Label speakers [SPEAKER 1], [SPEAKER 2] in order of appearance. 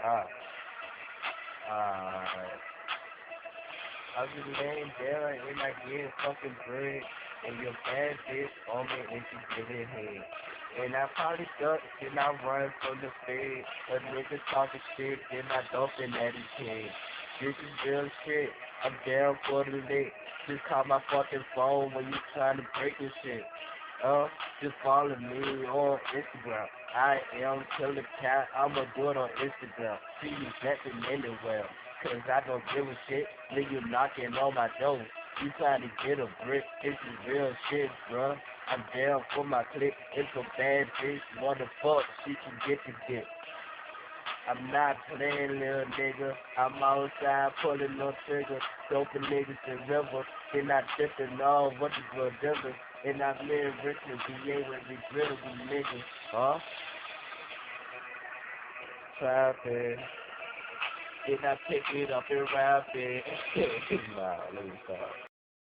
[SPEAKER 1] Ah, uh, I was laying there and I get fucking bread and your bad bitch on me and she get it head. And I probably duck, then I run from the fed. A nigga talking shit, then I dump it at his head. This is real shit. I'm down for the lick. Just call my fucking phone when you trying to break this shit. Just follow me on Instagram. I am Killer Cat. I'ma do it on Instagram. See you nothing anywhere. Cause I don't give a shit. Nigga knocking on my door. You trying to get a brick. This is real shit, bruh. I'm down for my clique. It's a bad bitch. Motherfucker, she can get the dick. I'm not playing, little nigga. I'm outside pulling no trigger. Doping niggas in river. Then I tripping all what the good difference. And I'm living rich and be able to be rid of these niggas. Huh? Trapping. Then I pick it up and rap it. Nah, let me stop.